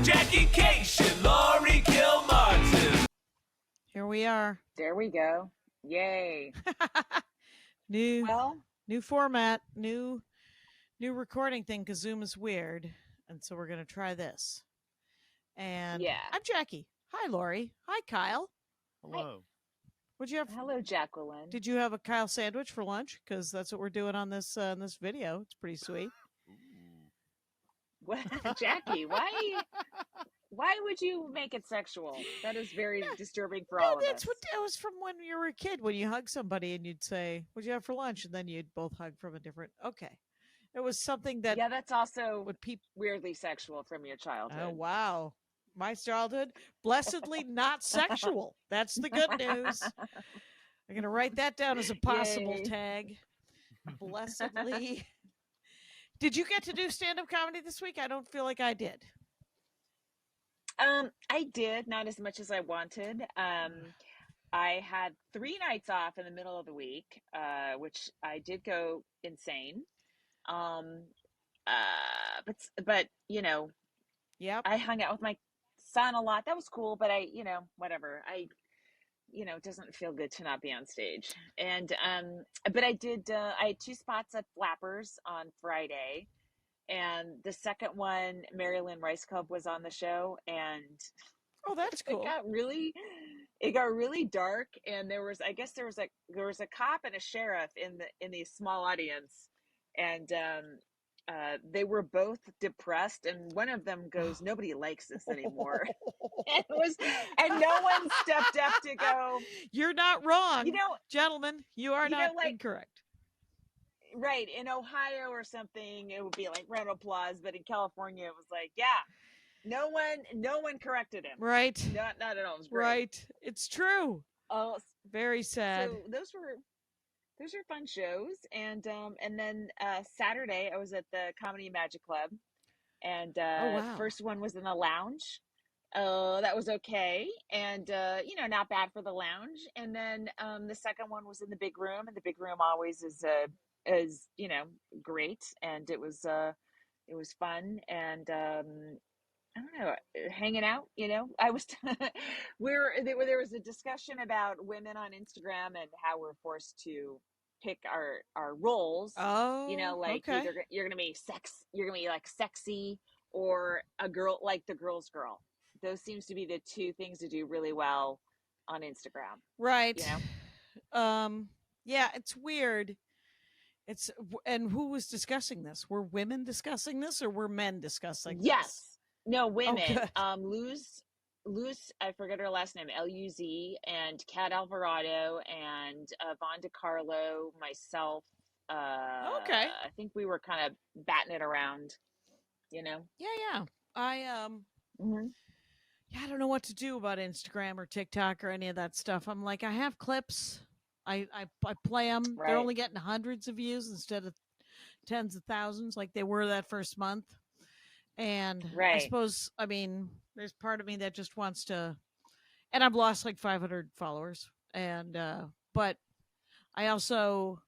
Jackie Kashian, Laurie Kilmartin. Here we are. There we go. Yay. new Well, new format, new recording thing because Zoom is weird. And so we're gonna try this. And yeah. I'm Jackie. Hi Laurie. Hi Kyle. Hello. What'd you have? Hello, Jacqueline. Did you have a Kyle sandwich for lunch? Because that's what we're doing on this video. It's pretty sweet. What, Jackie? Why would you make it sexual? That is very disturbing for all of that's us. what that was from when you were a kid. When you hug somebody and you'd say, "What'd you have for lunch?" and then you'd both hug from a different. Okay, it was something that Yeah, that's also would people. weirdly sexual from your childhood. Oh wow, my childhood blessedly not sexual. That's the good news. I'm gonna write that down as a possible Yay. tag. Blessedly. Did you get to do stand-up comedy this week? I don't feel like I did. I did, not as much as I wanted. I had 3 nights off in the middle of the week, which I did go insane. But you know, Yep. I hung out with my son a lot. That was cool, but whatever. It doesn't feel good to not be on stage. And but I did. I had 2 spots at Flappers on Friday, and the second one, Marilyn Rice Cub was on the show, and Oh, that's cool. it got really dark, and there was a cop and a sheriff in the small audience, and they were both depressed, and one of them goes, "Nobody likes this anymore." and no one stepped up to go, "You're not wrong, gentlemen. You are not incorrect." Right, in Ohio or something, it would be like round of applause, but in California, it was like, yeah, no one corrected him. Right. Not at all. It was great. Right. It's true. Oh, very sad. So those were fun shows, and then Saturday I was at the Comedy Magic Club, and wow. First one was in the lounge. That was okay, and not bad for the lounge. And then the second one was in the big room, and the big room always is great, and it was fun, and I don't know, hanging out. I was there was a discussion about women on Instagram and how we're forced to pick our roles. Oh, okay. Either you're gonna be like sexy, or a girl, like the girl's girl. Those seems to be the 2 things to do really well on Instagram. Right. Yeah, it's weird. And who was discussing this? Were women discussing this, or were men discussing this? Yes. No, women. Oh, Luz, I forget her last name, Luz, and Kat Alvarado, and Von DiCarlo, myself. Okay. I think we were kind of batting it around, Yeah. I Yeah, I don't know what to do about Instagram or TikTok or any of that stuff. I'm like, I have clips. I play them. Right. They're only getting hundreds of views instead of tens of thousands like they were that first month. And I suppose, there's part of me that just wants to, and I've lost like 500 followers. And, but I also,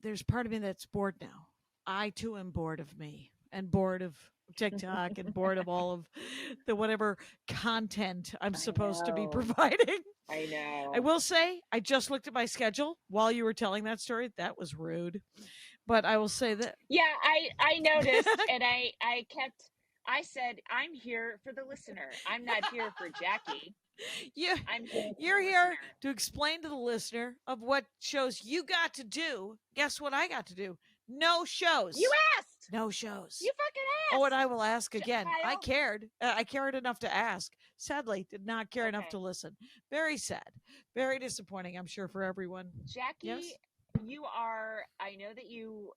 there's part of me that's bored now. I too am bored of me and bored of TikTok and bored of all of the whatever content I'm supposed to be providing. I know. I will say, I just looked at my schedule while you were telling that story. That was rude. But I will say that. Yeah, I noticed, and I said, I'm here for the listener. I'm not here for Jackie. You're here to explain to the listener of what shows you got to do. Guess what I got to do? No shows. You asked. No shows. You fucking asked. Oh, and I will ask again. Kyle. I cared. I cared enough to ask. Sadly, did not care enough to listen. Very sad. Very disappointing, I'm sure, for everyone. Jackie, yes? I know that you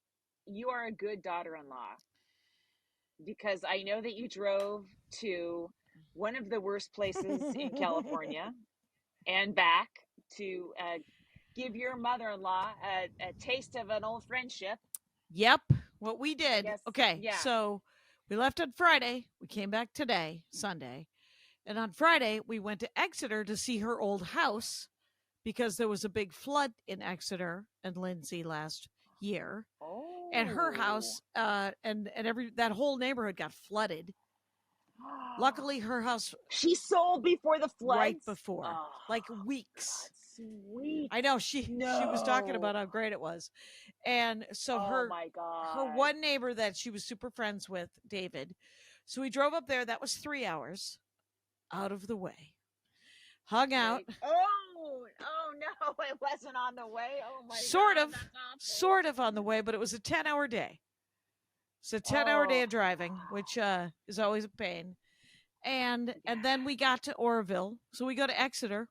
are a good daughter-in-law, because I know that you drove to one of the worst places in California and back to give your mother-in-law a taste of an old friendship. Yep, what we did. Okay, yeah. So we left on Friday. We came back today, Sunday. And on Friday, we went to Exeter to see her old house because there was a big flood in Exeter and Lindsay last year. Oh. And her house and that whole neighborhood got flooded. Luckily, her house she sold before the floods. Right before, like weeks. God, sweet. I know she was talking about how great it was, and so my God. her one neighbor that she was super friends with, David. So we drove up there. That was 3 hours out of the way. Hung out. Oh no, it wasn't on the way. Oh my God. Sort of on the way, but it was a 10-hour day. It's a 10-hour day of driving, which is always a pain. And then we got to Oroville. So we go to Exeter.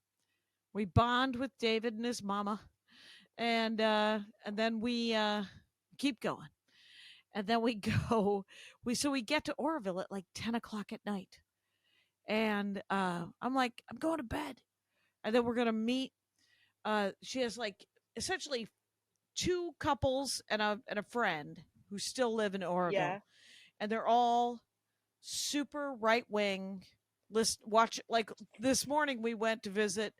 We bond with David and his mama. And then we keep going. And then we go we get to Oroville at like 10 o'clock at night. And I'm like, I'm going to bed. And then we're gonna meet. She has like essentially 2 couples and a friend who still live in Oroville, and they're all super right wing. Watch, like this morning we went to visit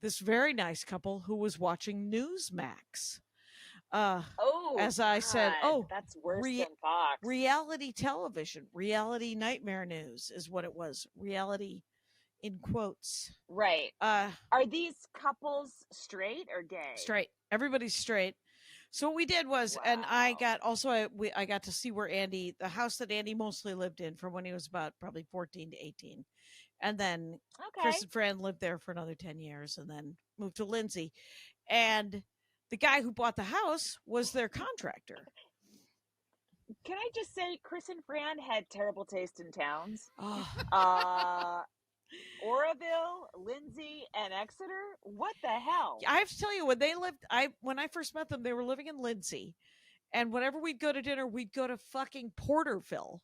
this very nice couple who was watching Newsmax. As I said, that's worse than Fox. Reality television, reality nightmare news is what it was. Reality in quotes. Right. Are these couples straight or gay? Straight. Everybody's straight. So what we did was, and I got to see where Andy, the house that Andy mostly lived in from when he was about probably 14 to 18. And then Chris and Fran lived there for another 10 years and then moved to Lindsay. And the guy who bought the house was their contractor. Can I just say, Chris and Fran had terrible taste in towns. Oroville, Lindsay, and Exeter? What the hell? I have to tell you, when I first met them, they were living in Lindsay. And whenever we'd go to dinner, we'd go to fucking Porterville.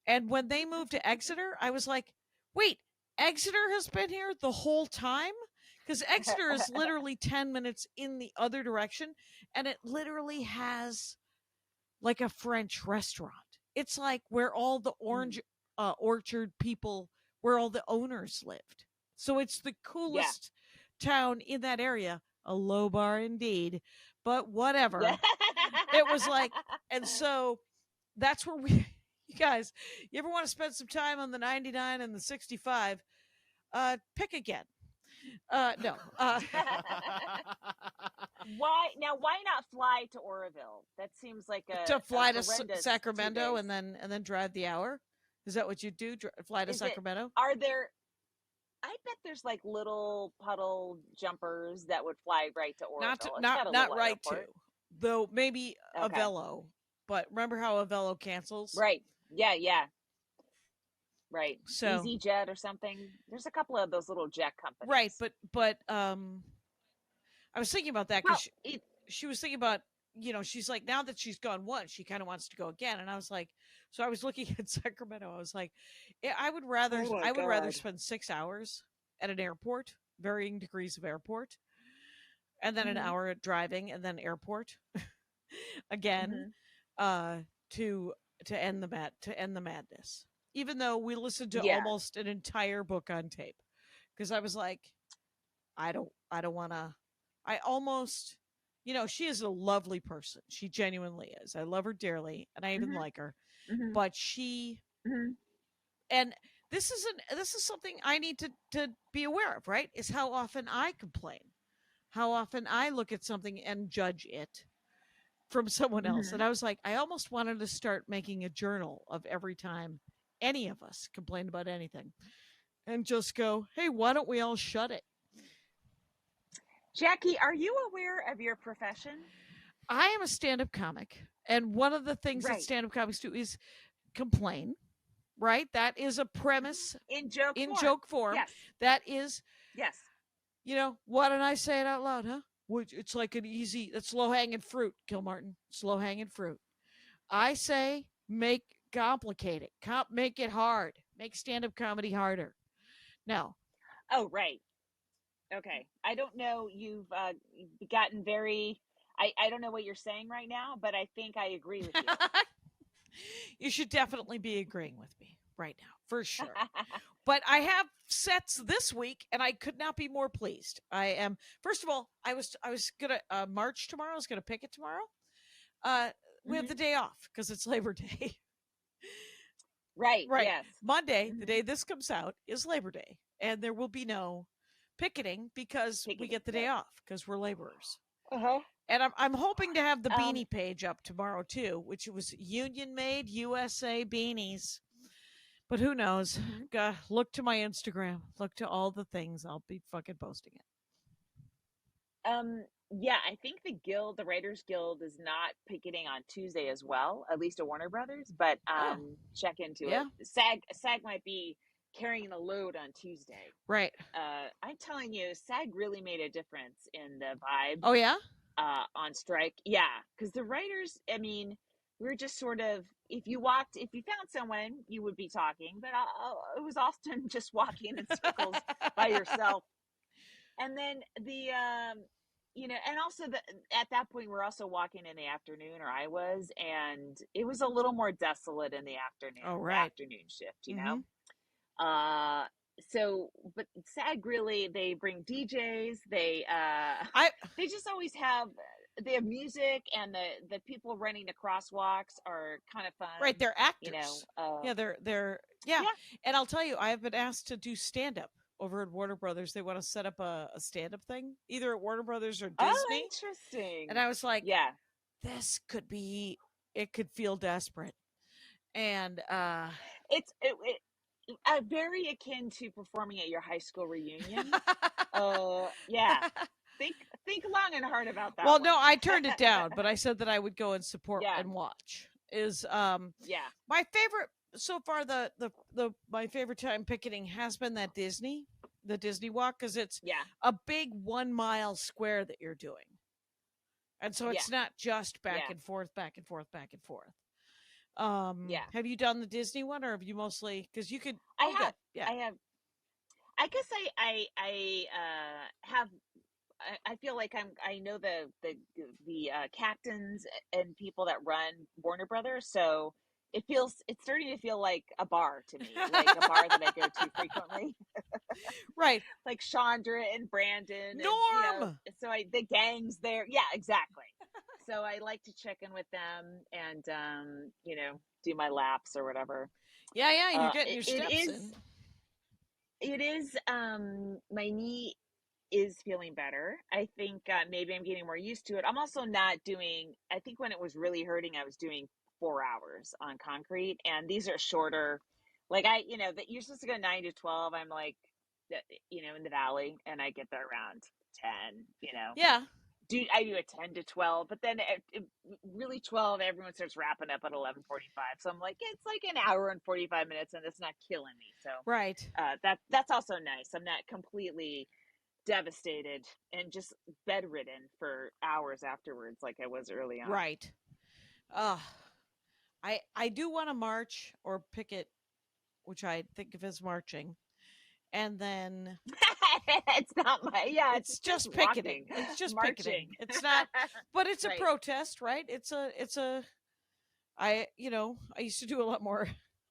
And when they moved to Exeter, I was like, wait, Exeter has been here the whole time? Because Exeter is literally 10 minutes in the other direction. And it literally has like a French restaurant. It's like where all the orange orchard people, where all the owners lived. So it's the coolest town in that area. A low bar indeed, but whatever. It was like, and so that's where you guys, you ever want to spend some time on the 99 and the 65, pick again. No. Why not fly to Oroville? That seems like to fly to Sacramento and then drive the hour. Is that what you do? Fly to Sacramento? Are there? I bet there's like little puddle jumpers that would fly right to Oroville. Not right to, though maybe Avello. But remember how Avello cancels? Right. Yeah. Right. So EasyJet or something. There's a couple of those little jet companies. Right, but I was thinking about that because she was thinking about, she's like, now that she's gone once, she kind of wants to go again. And I was like, so I was looking at Sacramento. I was like, I would rather spend 6 hours at an airport, varying degrees of airport, and then an hour at driving and then airport again, to end the madness. Even though we listened to almost an entire book on tape, because I was like, I don't want to. I almost, she is a lovely person. She genuinely is. I love her dearly, and I even like her. But she, and this is something I need to be aware of, right? Is how often I complain, how often I look at something and judge it from someone else. And I was like, I almost wanted to start making a journal of every time any of us complain about anything, and just go, hey, why don't we all shut it? Jackie, are you aware of your profession? I am a stand-up comic, and one of the things that stand-up comics do is complain, right? That is a premise in joke form. Yes. That is, yes. Why don't I say it out loud, huh? It's like it's low-hanging fruit, Kilmartin. It's low-hanging fruit. I say complicate it. Make it hard. Make stand-up comedy harder. No. Oh, right. Okay. I don't know. You've gotten very... I don't know what you're saying right now, but I think I agree with you. You should definitely be agreeing with me right now, for sure. But I have sets this week, and I could not be more pleased. I am... First of all, I was going to march tomorrow. I was going to picket tomorrow. We have the day off because it's Labor Day. Right. Right. Yes. Monday, the Mm-hmm. day this comes out, is Labor Day, and there will be no picketing because we Picketing. get the day Right. off because we're laborers. Uh-huh. And I'm hoping to have the Um, beanie page up tomorrow too, which was union made USA beanies. But who knows? mhm. Look to my Instagram. Look to all the things. I'll be fucking posting it. Yeah, I think the Writers Guild is not picketing on Tuesday as well, at least at Warner Brothers, but Oh, check into yeah. it. SAG might be carrying the load on Tuesday. Right. I'm telling you, SAG really made a difference in the vibe Oh, yeah? on strike. Yeah, because the writers, I mean, we're just sort of, if you found someone, you would be talking, but it was often just walking in circles by yourself. And then and also at that point we're also walking in the afternoon, or I was, and it was a little more desolate in the Oh, afternoon, the right. afternoon shift, Mm-hmm. uh so but SAG really, they bring DJs, I they just always have, they have music, and the people running the crosswalks are kind of right, fun, they're actors. Yeah, they're yeah. yeah. And I'll tell you, I have been asked to do stand up over at Warner Brothers. They want to set up a stand up thing, either at Warner Brothers or Oh, Disney. And interesting. I was like, Yeah. this could be, it could feel desperate. And It's very akin to performing at your high school reunion. Yeah. Think long and hard about that well, one. no, I turned it down, but I said that I would go and support Yeah. and watch. Is Yeah. my favorite so far. The my favorite time picketing has been the Disney walk, because it's Yeah. a big 1 mile square that you're doing, and so Yeah. it's not just back Yeah. and forth, back and forth, back and forth. Yeah. Have you done the Disney one, or have you mostly, because you could? I Oh, good, have. yeah, I have. I guess I have, I feel like I know the captains and people that run Warner Brothers, so it's starting to feel like a bar to me, like a bar that I go to frequently, right. like Chandra and Brandon, and Norm. so the gang's there. Yeah, exactly. So I like to check in with them, and do my laps or whatever. Yeah, you're getting It, your it steps is in. it is my knee is feeling better. I think maybe I'm getting more used to it. I'm also not doing, I think when it was really hurting, I was doing 4 hours on concrete, and these are shorter. Like that you're supposed to go 9 to 12. I'm like, in the valley, and I get there around 10. Yeah, I do a 10 to 12, but then really 12, everyone starts wrapping up at 11:45. So I'm like, it's like an hour and 45 minutes, and it's not killing me. So right. that's also nice. I'm not completely devastated and just bedridden for hours afterwards like I was early on. Right. Uh I do want to march or picket, which I think of as marching. And then It's not my, yeah, it's just picketing. walking, It's just marching. picketing. It's not, but it's a Right. protest, right? I used to do a lot more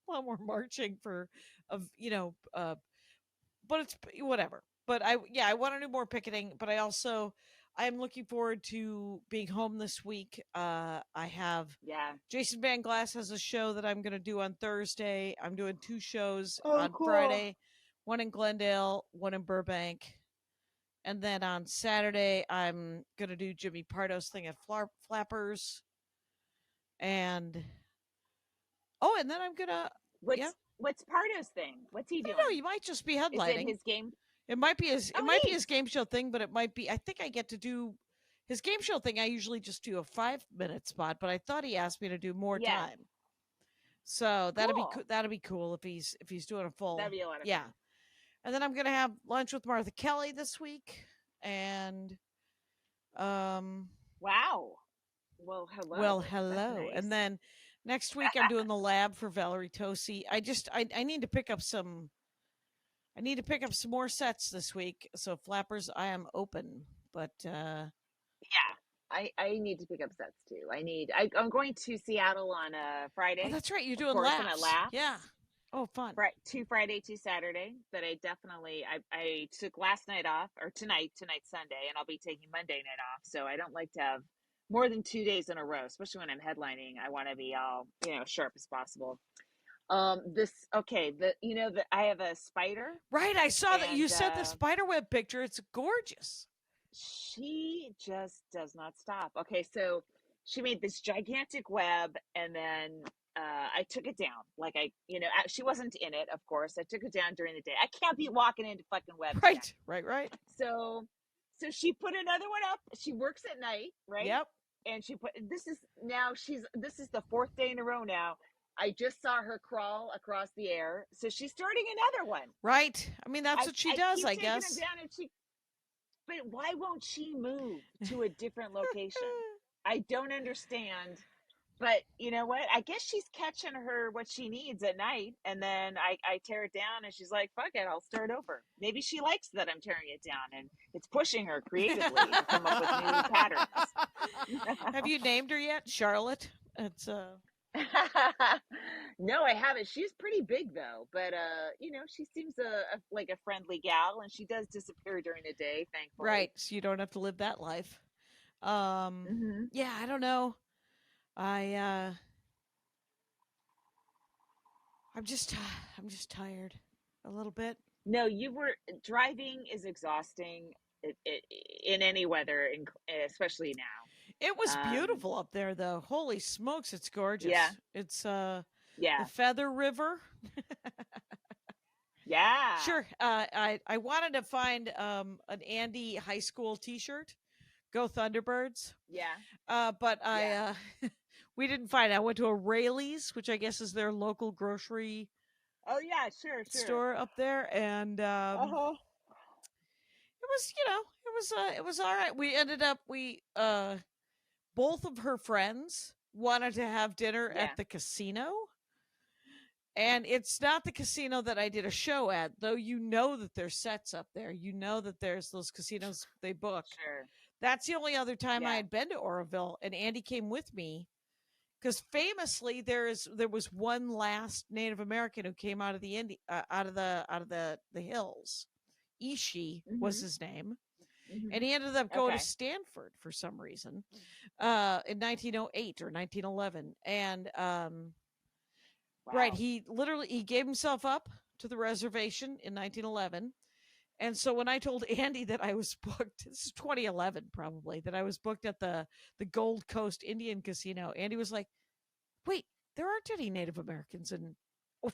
a lot more marching for of, but it's whatever. But I want to do more picketing, but I'm looking forward to being home this week. I have Yeah. Jason Van Glass has a show that I'm going to do on Thursday. I'm doing 2 shows Oh, on cool. Friday, one in Glendale, one in Burbank. And then on Saturday, I'm going to do Jimmy Pardo's thing at Flappers. And and then I'm going to What's Pardo's thing? What's he I doing? don't know, you might just be Is it headlining. his game? It might be his Neat. game show thing, but it might be, I think I get to do his game show thing. I usually just do a 5-minute spot, but I thought he asked me to do more Yeah. time. So that'd Cool. be cool if he's doing a full. That'd be a lot of yeah. fun. And then I'm gonna have lunch with Martha Kelly this week, and Wow. Well, hello. Well, That's hello. nice. And then next week I'm doing the lab for Valerie Tosi. I need to pick up some. I need to pick up some more sets this week. So Flappers, I am open, but Yeah. I need to pick up sets too. I'm going to Seattle on Friday. Oh, that's right. You're Of doing course, laps. I'm at laps. Yeah. Oh, fun. Right, 2 Friday, 2 Saturday. But I took last night off, or tonight's Sunday, and I'll be taking Monday night off. So I don't like to have more than 2 days in a row, especially when I'm headlining. I want to be all sharp as possible. I have a spider. Right, I saw that you And sent the spider web picture. It's gorgeous. she just does not stop. Okay, so she made this gigantic web, and then I took it down. Like she wasn't in it, of course. I took it down during the day. I can't be walking into fucking webs, Right, Jack. right. So, so she put another one up. She works at night, right? Yep. And she put this is the fourth day in a row now. I just saw her crawl across the air, so she's starting another one. Right. I mean, that's what she does, keep I taking guess. Her down, and but why won't she move to a different location? I don't understand. But you know what? I guess she's catching what she needs at night, and then I tear it down, and she's like, "Fuck it, I'll start over." Maybe she likes that I'm tearing it down, and it's pushing her creatively to come up with new patterns. Have you named her yet, Charlotte? It's No, I haven't. She's pretty big though, but she seems like a friendly gal, and she does disappear during the day, thankfully. right. So you don't have to live that life. Mm-hmm. Yeah, I don't know. I'm just tired a little bit. No, driving is exhausting in any weather, especially now. It was beautiful up there, though. Holy smokes, it's gorgeous. Yeah. It's yeah. the Feather River. Yeah. Sure. I wanted to find an Andy high school T-shirt. Go Thunderbirds. Yeah. But we didn't find it. I went to a Rayleigh's, which I guess is their local grocery. Oh yeah, sure. Store up there, and it was all right. We ended up both of her friends wanted to have dinner at the casino. And it's not the casino that I did a show at, though you know that there's sets up there. You know that there's those casinos they book. Sure. That's the only other time I had been to Oroville, and Andy came with me. Because famously, there was one last Native American who came out of the out of the hills. Ishi was his name, and he ended up going to Stanford for some reason in 1908 or 1911. And right, he gave himself up to the reservation in 1911. And so when I told Andy that I was booked, this is 2011 probably, that I was booked at the Gold Coast Indian Casino, Andy was like, "Wait, there aren't any Native Americans." And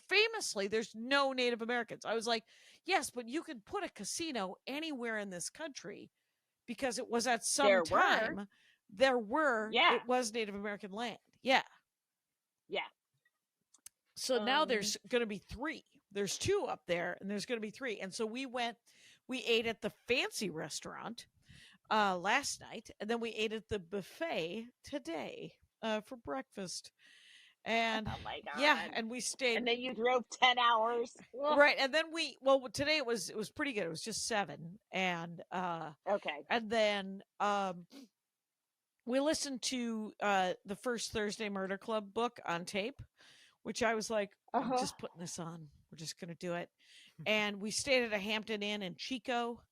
famously, there's no Native Americans. I was like, "Yes, but you can put a casino anywhere in this country because it was at some time. There were. It was Native American land. Yeah. Yeah. So now there's going to be 3. There's 2 up there, and there's going to be 3. And so we ate at the fancy restaurant last night, and then we ate at the buffet today for breakfast. And oh my God. Yeah, and we stayed. And then you drove 10 hours. Right. And then today it was pretty good. It was just 7. And okay. And then we listened to the first Thursday Murder Club book on tape, which I was like, I'm just putting this on. We're just going to do it. And we stayed at a Hampton Inn in Chico.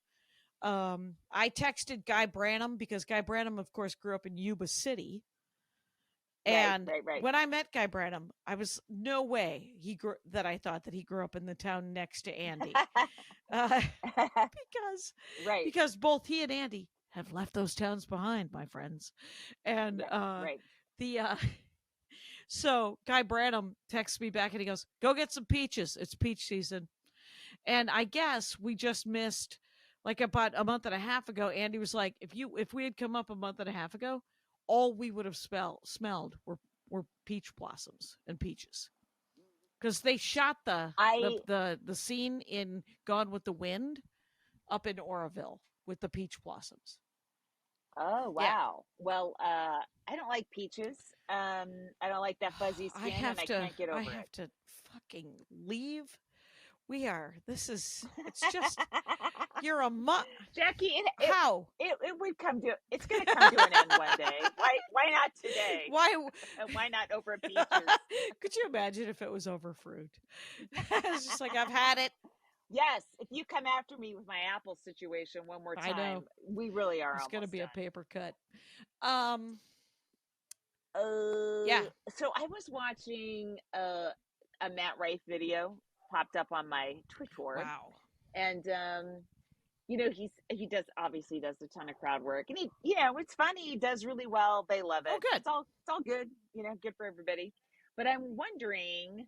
I texted Guy Branum because Guy Branum, of course, grew up in Yuba City. And right. when I met Guy Branum, I was no way that I thought that he grew up in the town next to Andy. Because both he and Andy have left those towns behind, my friends. And so Guy Branum texts me back and he goes, "Go get some peaches. It's peach season." And I guess we just missed, like about a month and a half ago, Andy was like, if we had come up a month and a half ago, all we would have smelled were peach blossoms and peaches. Because they shot the scene in Gone with the Wind up in Oroville with the peach blossoms. Oh, wow. Yeah. Well, I don't like peaches. I don't like that fuzzy skin, I can't get over it. I have to fucking leave. It's just, you're a Jackie, how? It's going to come to an end one day. Why not today? Why not over peaches? Could you imagine if it was over fruit? It's just like, I've had it. Yes, if you come after me with my apple situation one more time, I know. We really are. It's going to be a paper cut. Yeah. So I was watching a Matt Rife video popped up on my Twitch board. Wow. And you know, he does a ton of crowd work, and he, you know, it's funny. He does really well. They love it. Oh, good. It's all good. You know, good for everybody. But I'm wondering,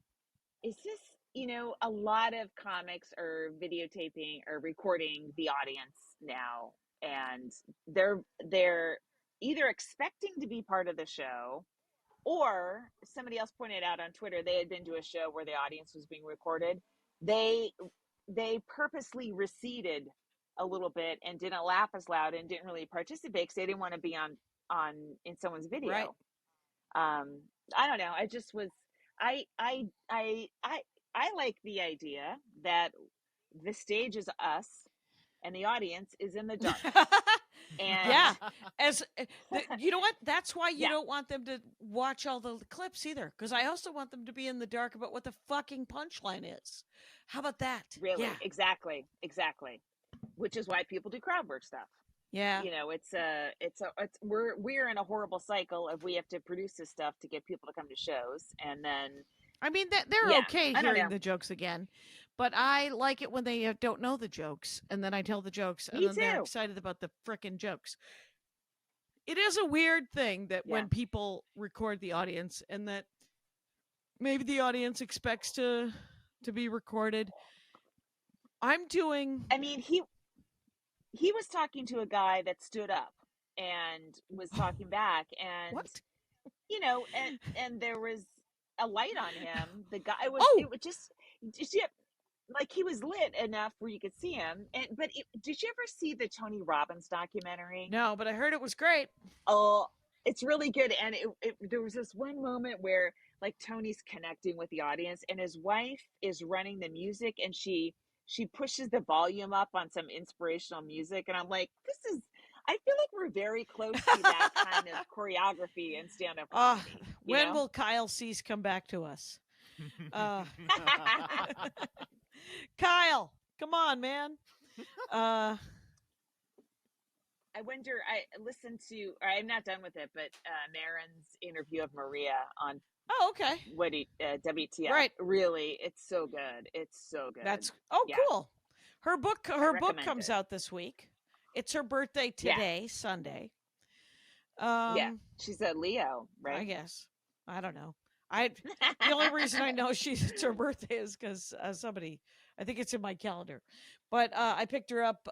is this, you know, a lot of comics are videotaping or recording the audience now, and they're either expecting to be part of the show, or somebody else pointed out on Twitter they had been to a show where the audience was being recorded. They purposely receded a little bit and didn't laugh as loud and didn't really participate because they didn't want to be on in someone's video. Right. I don't know. I just was I like the idea that the stage is us and the audience is in the dark. And yeah, you know what? That's why you don't want them to watch all the clips either, because I also want them to be in the dark about what the fucking punchline is. How about that? Really, yeah. exactly. Which is why people do crowd work stuff. Yeah, you know, we're in a horrible cycle of we have to produce this stuff to get people to come to shows, and then I mean that they're okay hearing the jokes again, but I like it when they don't know the jokes, and then I tell the jokes, and then they're excited about the frickin' jokes. It is a weird thing that when people record the audience, and that maybe the audience expects to be recorded. I mean, he was talking to a guy that stood up and was talking back, and what? You know, and there was a light on him. The guy was it was just like he was lit enough where you could see him. But did you ever see the Tony Robbins documentary? No, but I heard it was great. Oh, it's really good. And there was this one moment where like Tony's connecting with the audience, and his wife is running the music, and she pushes the volume up on some inspirational music, and I'm like, I feel like we're very close to that kind of choreography and stand-up comedy. When will Kyle Cease come back to us? Kyle, come on, man. I wonder, I listened to, I'm not done with it, but Marin's interview of Maria on okay. WTF. Right. Really, it's so good. It's so good. Cool. Her book comes out this week. It's her birthday today, Sunday. She's a Leo, right? I guess. I don't know. The only reason I know it's her birthday is because somebody, I think it's in my calendar. But I picked her up.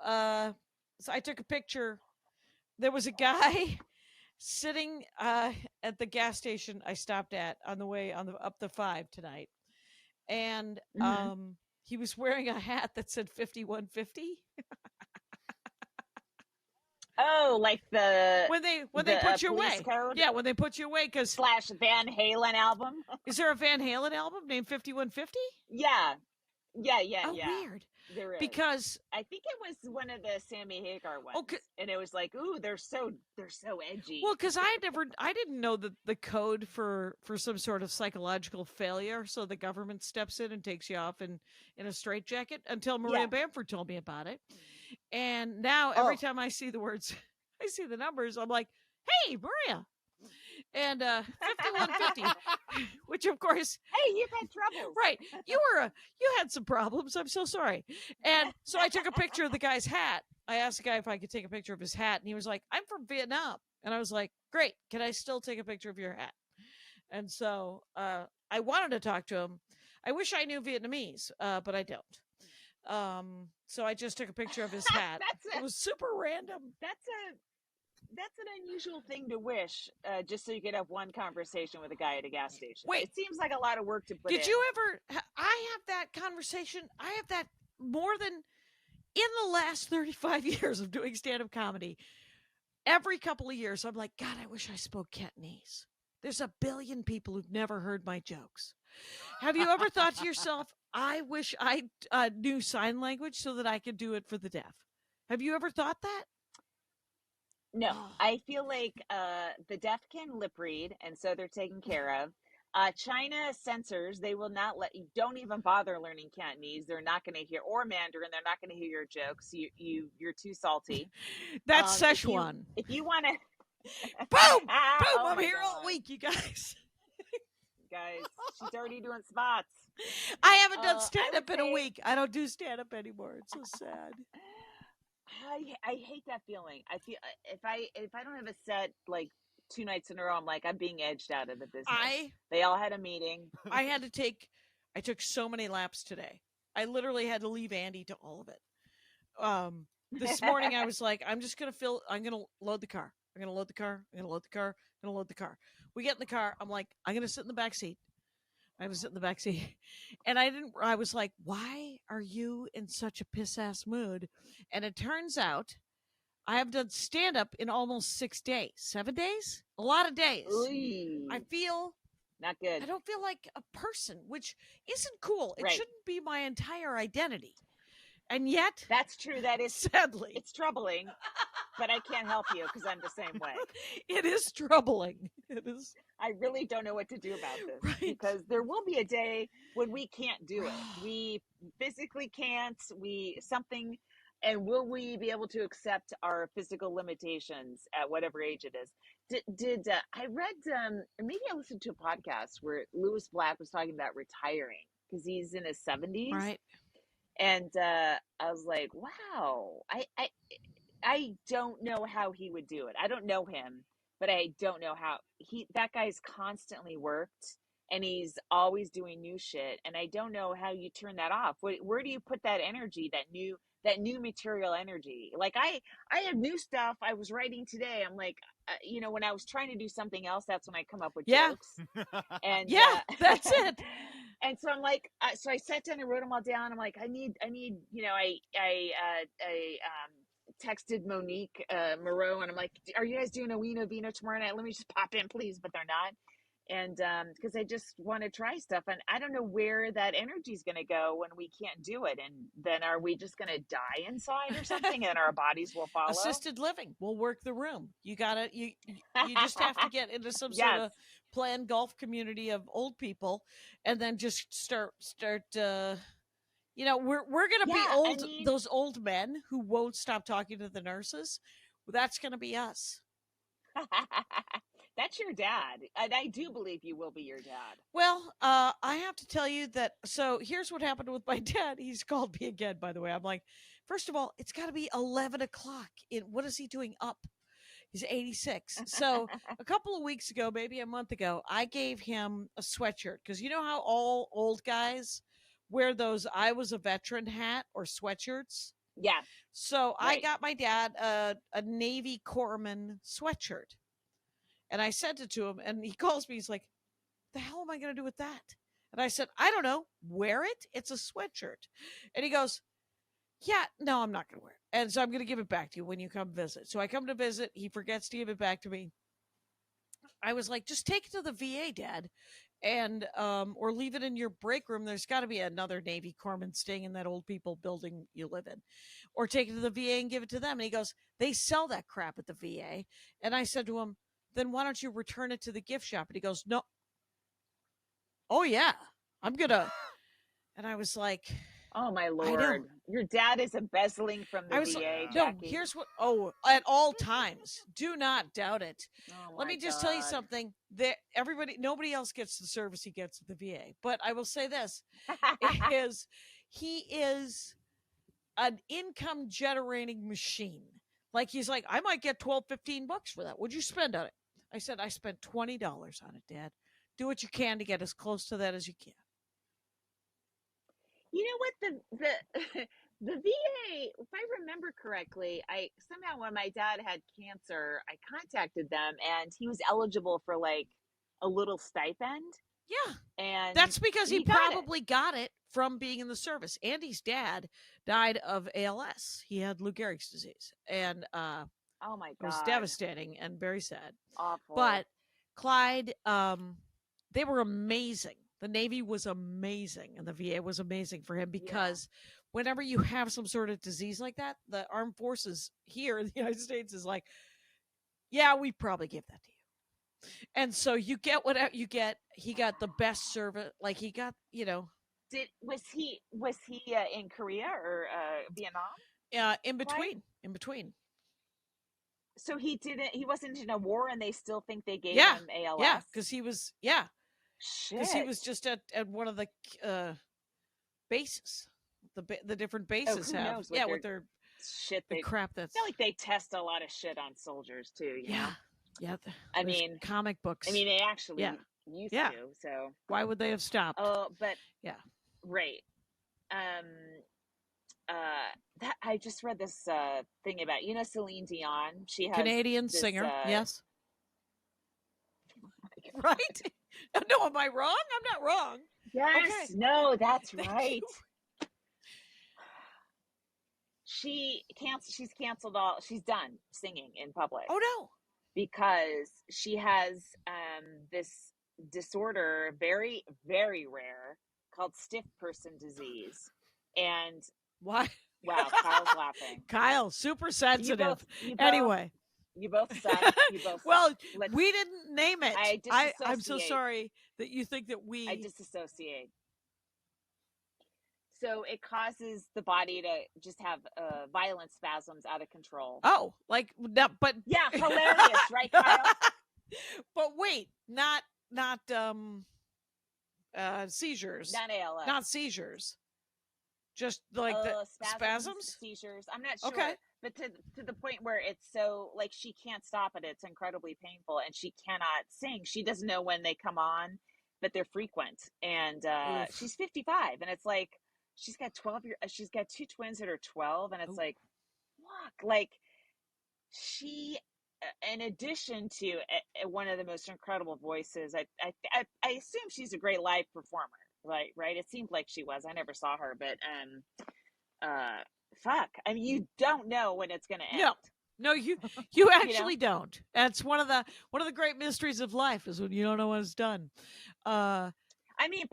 So I took a picture. There was a guy sitting at the gas station I stopped at on the way up the 5 tonight, and he was wearing a hat that said 5150. Oh, like when they put you away. Code? Yeah, when they put you away, because / Van Halen album. Is there a Van Halen album named 5150? Yeah. Oh, weird. There is. Because I think it was one of the Sammy Hagar ones. Okay. And it was like, ooh, they're so edgy. Well, because I didn't know the code for some sort of psychological failure, so the government steps in and takes you off in a straitjacket until Maria Bamford told me about it. And now every time I see the words, I see the numbers, I'm like, hey, Maria. And 5150, which of course, hey, you've had trouble, right? You had some problems. I'm so sorry. And so I took a picture of the guy's hat. I asked the guy if I could take a picture of his hat, and he was like, "I'm from Vietnam," and I was like, "Great, can I still take a picture of your hat?" And so I wanted to talk to him. I wish I knew Vietnamese, but I don't. So I just took a picture of his hat. It was super random. That's an unusual thing to wish, just so you could have one conversation with a guy at a gas station. Wait, it seems like a lot of work to put in. Did you ever? I have that conversation. I have that more than in the last 35 years of doing stand-up comedy. Every couple of years, I'm like, God, I wish I spoke Cantonese. There's a billion people who've never heard my jokes. Have you ever thought to yourself, I wish I knew sign language so that I could do it for the deaf? Have you ever thought that? No, I feel like the deaf can lip read, and so they're taken care of. China censors, they will not let you, don't even bother learning Cantonese. They're not going to hear, or Mandarin, they're not going to hear your jokes. You're too salty. That's Szechuan. If you want to. Boom! Boom! I'm here all week, you guys. Guys, she's already doing spots. I haven't done I stand would up in a say week. I don't do stand up anymore. It's so sad. I hate that feeling. I feel if I don't have a set like 2 nights in a row, I'm like I'm being edged out of the business. I They all had a meeting. I took so many laps today. I literally had to leave Andy to all of it. This morning I was like, I'm gonna load the car. I'm gonna load the car. I'm gonna load the car. I'm gonna load the car. We get in the car. I'm like, I'm gonna sit in the back seat. I was in the back seat, and I was like, why are you in such a piss ass mood? And it turns out I have done stand up in almost 6 days, 7 days, a lot of days. Ooh, I feel not good. I don't feel like a person, which isn't cool. It Right. shouldn't be my entire identity. And yet, That's true. That is sadly, it's troubling, but I can't help you because I'm the same way. it is troubling. It is. I really don't know what to do about this Right. because there will be a day when we can't do it. We physically can't. And will we be able to accept our physical limitations at whatever age it is? Did I read? Maybe I listened to a podcast where Lewis Black was talking about retiring because he's in his 70s, Right. and I was like, wow, I don't know how he would do it. I don't know him, but I don't know how that guy's constantly worked and he's always doing new shit. And I don't know how you turn that off. Where do you put that energy, that new material energy? Like I have new stuff I was writing today. I'm like, when I was trying to do something else, that's when I come up with jokes. And that's it. And so I'm like, so I sat down and wrote them all down. I'm like, I need, I texted Monique Moreau, and I'm like, are you guys doing a Wiener Vino tomorrow night? Let me just pop in, please. But they're not. And because I just want to try stuff, and I don't know where that energy is going to go when we can't do it. And then are we just going to die inside or something, and our bodies will follow? Assisted living will work the room. You just have to get into some Yes. sort of planned golf community of old people, and then just start. We're gonna be old. Those old men who won't stop talking to the nurses. That's gonna be us. That's your dad. And I do believe you will be your dad. Well, I have to tell you that. So here's what happened with my dad. He's called me again, by the way. I'm like, first of all, it's got to be 11 o'clock. What is he doing up? He's 86. So a couple of weeks ago, maybe a month ago, I gave him a sweatshirt because you know how all old guys wear those I was a veteran hat or sweatshirts? Yeah. So right. I got my dad a Navy Corpsman sweatshirt. And I sent it to him, and he calls me. He's like, the hell am I going to do with that? And I said, I don't know. Wear it. It's a sweatshirt. And he goes, yeah, no, I'm not going to wear it. And so I'm going to give it back to you when you come visit. So I come to visit. He forgets to give it back to me. I was like, just take it to the VA, Dad, and or leave it in your break room. There's got to be another Navy corpsman staying in that old people building you live in. Or take it to the VA and give it to them. And he goes, they sell that crap at the VA. And I said to him, then why don't you return it to the gift shop? And he goes, no. Oh, yeah, I'm going to. And I was like, oh, my Lord. Your dad is embezzling from the VA, like, Jackie. No, here's what. Oh, at all times. Do not doubt it. Oh, let me just tell you something. Nobody else gets the service he gets at the VA. But I will say this. He is an income generating machine. Like, he's like, I might get $12, $15 for that. What'd you spend on it? I said, I spent $20 on it, Dad. Do what you can to get as close to that as you can. You know what? The VA, if I remember correctly, somehow when my dad had cancer, I contacted them and he was eligible for like a little stipend. Yeah. And that's because he probably got it from being in the service. Andy's dad died of ALS. He had Lou Gehrig's disease. And oh my God. It was devastating and very sad. Awful. But Clyde, they were amazing. The Navy was amazing and the VA was amazing for him because whenever you have some sort of disease like that, the armed forces here in the United States is like, yeah, we probably give that to you. And so you get whatever you get. He got the best service. Like he got, Was he in Korea or Vietnam? In between. So he wasn't in a war and they still think they gave him ALS? Yeah, because he was, because he was just at one of the bases. The different bases who have knows what with their shit the crap that's. I feel like they test a lot of shit on soldiers too. You know? Yeah. I mean, comic books. I mean, they actually used to. So why would they have stopped? Oh, but yeah, right. That I just read this thing about Celine Dion. She has Canadian this, singer. Yes. Right? No, am I wrong? I'm not wrong. Yes. Okay. No, that's right. She's canceled all. She's done singing in public. Oh no. Because she has this disorder, very, very rare, called stiff person disease. And why? Wow, Kyle's laughing. Kyle, super sensitive. You both, anyway. You both suck. Well, we didn't name it. I'm so sorry that you think that we. I disassociate. So it causes the body to just have violent spasms out of control. Oh, like that, but yeah, hilarious, right, Kyle? But wait, not seizures. Not ALS. Not seizures. Just like the spasms, seizures. I'm not sure. Okay. But to the point where it's so like she can't stop it. It's incredibly painful, and she cannot sing. She doesn't know when they come on, but they're frequent. And she's 55, and it's like she's got 12 years. She's got two twins that are 12, and it's like, fuck, like she. In addition to one of the most incredible voices, I assume she's a great live performer. Right? It seemed like she was. I never saw her, but fuck. I mean, you don't know when it's going to end. No, you actually don't. That's one of the great mysteries of life is when you don't know when it's done. I mean,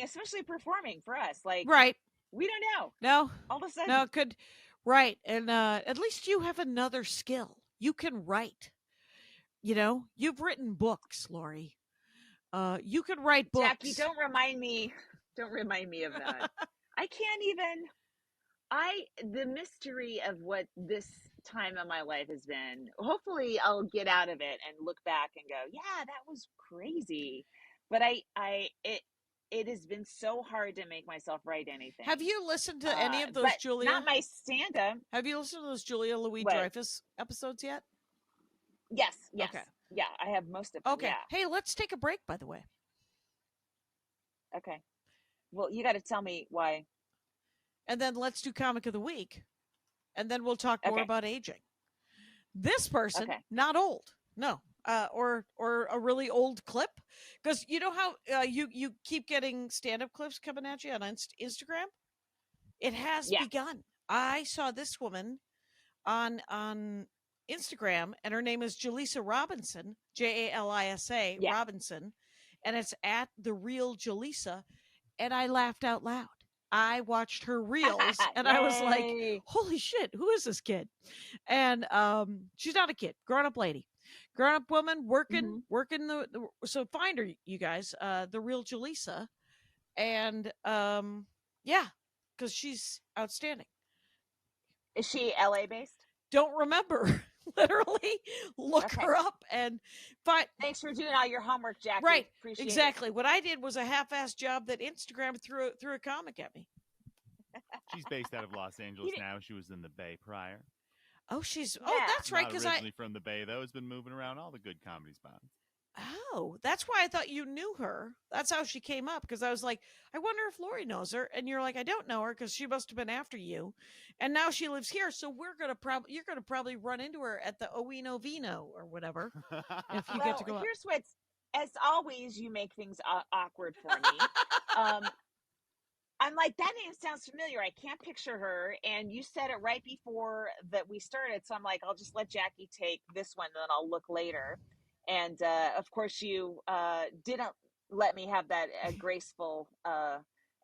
especially performing for us, like right. We don't know. No, all of a sudden, no, could right, and at least you have another skill. You can write. You've written books, Laurie. You could write books. Jackie, don't remind me of that. I can't even. The mystery of what this time of my life has been. Hopefully, I'll get out of it and look back and go, yeah, that was crazy. But it has been so hard to make myself write anything. Have you listened to any of those, Julia? Not my stand-up. Have you listened to those Julia Louis-Dreyfus episodes yet? Yes. Okay. Yeah, I have most of them. Okay. Yeah. Hey, let's take a break, by the way. Okay. Well, you got to tell me why. And then let's do Comic of the Week. And then we'll talk more about aging. This person, not old. No. Or a really old clip. Because you know how you keep getting stand-up clips coming at you on Instagram? It has begun. I saw this woman on Instagram, and her name is Jalisa Robinson, Jalisa Robinson, and it's at The Real Jalisa, and I laughed out loud. I watched her reels, and I was like, holy shit, who is this kid? And she's not a kid, grown-up lady. Grown-up woman, working so find her, you guys, The Real Jalisa, and because she's outstanding. Is she LA-based? Don't remember. Literally look her up and find. Thanks for doing all your homework, Jackie. Right. Appreciate exactly. What I did was a half-assed job that Instagram threw a comic at me. She's based out of Los Angeles now. She was in the Bay prior. Oh, that's right. Because originally from the Bay, though, has been moving around all the good comedy spots. Oh, that's why I thought you knew her. That's how she came up. Because I was like, I wonder if Laurie knows her. And you're like, I don't know her because she must have been after you. And now she lives here. So you're gonna probably run into her at the Owino Vino or whatever. If you get to go. Here's what's, as always, you make things awkward for me. I'm like, that name sounds familiar. I can't picture her. And you said it right before that we started. So I'm like, I'll just let Jackie take this one, and then I'll look later. And of course, you didn't let me have that graceful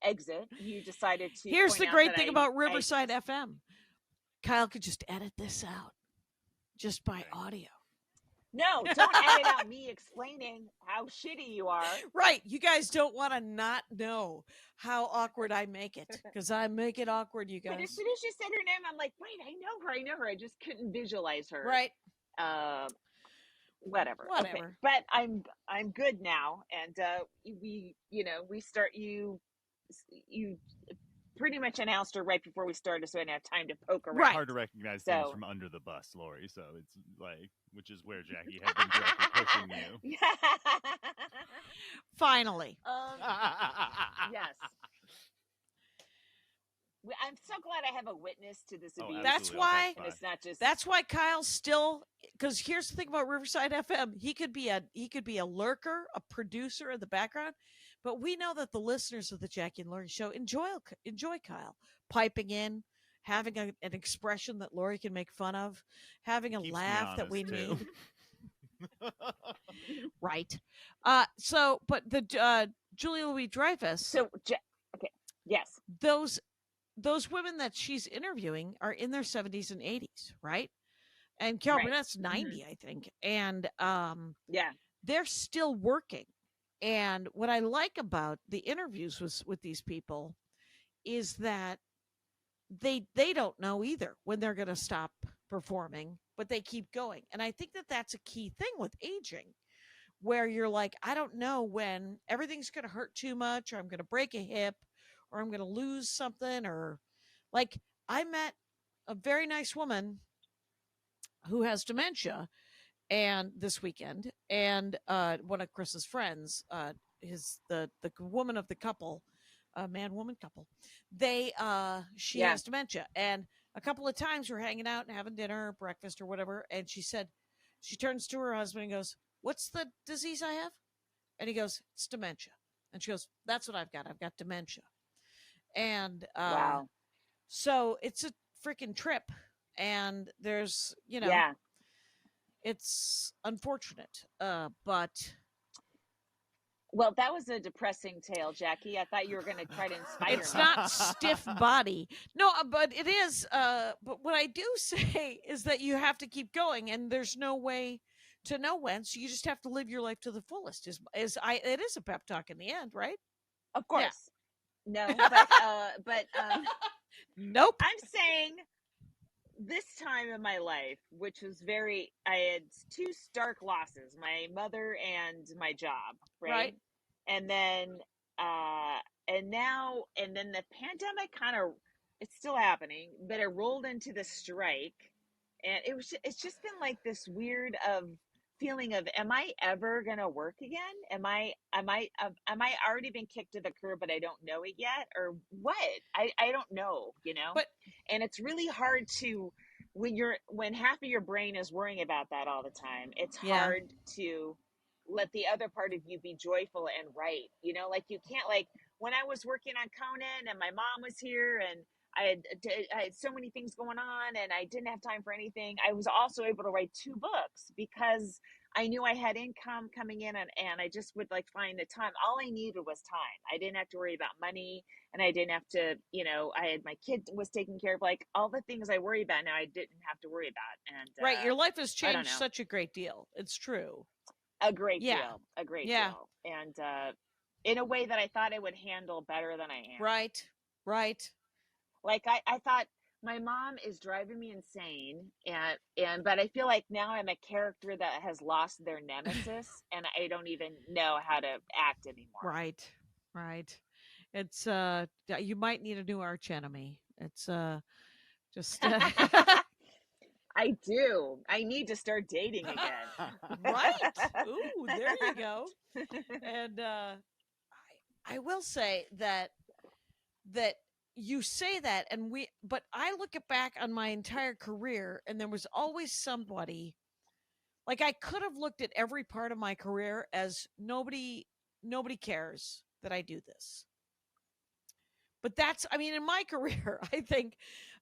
exit. You decided to. Here's the great thing about Riverside FM. Kyle could just edit this out just by audio. No, don't edit out me explaining how shitty you are. Right. You guys don't want to not know how awkward I make it, because I make it awkward, you guys. But as soon as you said her name, I'm like, wait, I know her. I just couldn't visualize her. Right. whatever. Okay. But I'm good now, and we start you pretty much announced her right before we started, so I didn't have time to poke around. Right. Hard to recognize things from under the bus, Laurie. So it's like, which is where Jackie had been directly pushing you. Finally. Yes. I'm so glad I have a witness to this abuse. That's why. And it's not just. That's why Kyle's still. Because here's the thing about Riverside FM: he could be a lurker, a producer in the background, but we know that the listeners of the Jackie and Laurie show enjoy Kyle piping in, having an expression that Laurie can make fun of, having a laugh that we need. Right. So, but the Julia Louis-Dreyfus. So, okay. Yes. Those women that she's interviewing are in their 70s and 80s, right? And Carol Burnett's 90, I think. And they're still working. And what I like about the interviews with these people is that they don't know either when they're going to stop performing, but they keep going. And I think that that's a key thing with aging, where you're like, I don't know when everything's going to hurt too much, or I'm going to break a hip, or I'm going to lose something, or like I met a very nice woman who has dementia and this weekend, and one of Chris's friends, the woman of the couple, man-woman couple, she has dementia, and a couple of times we're hanging out and having dinner or breakfast or whatever, and she said, she turns to her husband and goes, "What's the disease I have?" And he goes, "It's dementia." And she goes, "That's what I've got dementia." And wow. So it's a freaking trip, and there's it's unfortunate, but well, that was a depressing tale, Jackie. I thought you were going to try to inspire it's me. not stiff body, no, but it is. But what I do say is that you have to keep going, and there's no way to know when, so you just have to live your life to the fullest. It is a pep talk in the end, right? Of course. Yeah. No, but nope. I'm saying this time in my life, which was I had two stark losses: my mother and my job, right? And then and then the pandemic it's still happening, but it rolled into the strike, and it's just been like this weird feeling of, am I ever gonna work again? Am I already been kicked to the curb, but I don't know it yet, or what? I don't know, But and it's really hard to when half of your brain is worrying about that all the time. It's hard to let the other part of you be joyful and right. Like you can't, like when I was working on Conan and my mom was here and I had so many things going on and I didn't have time for anything. I was also able to write 2 books because I knew I had income coming in, and I just would find the time. All I needed was time. I didn't have to worry about money, and I didn't have to, I had my kid was taken care of, all the things I worry about now I didn't have to worry about. And your life has changed such a great deal. It's true. A great deal. And in a way that I thought I would handle better than I am. Right. Like I thought my mom is driving me insane, but I feel like now I'm a character that has lost their nemesis and I don't even know how to act anymore. Right. It's you might need a new archenemy. It's just I do. I need to start dating again. Right. Ooh, there you go. And I will say that you say that, but I look back on my entire career, and there was always somebody, like I could have looked at every part of my career as nobody cares that I do this. But in my career, I think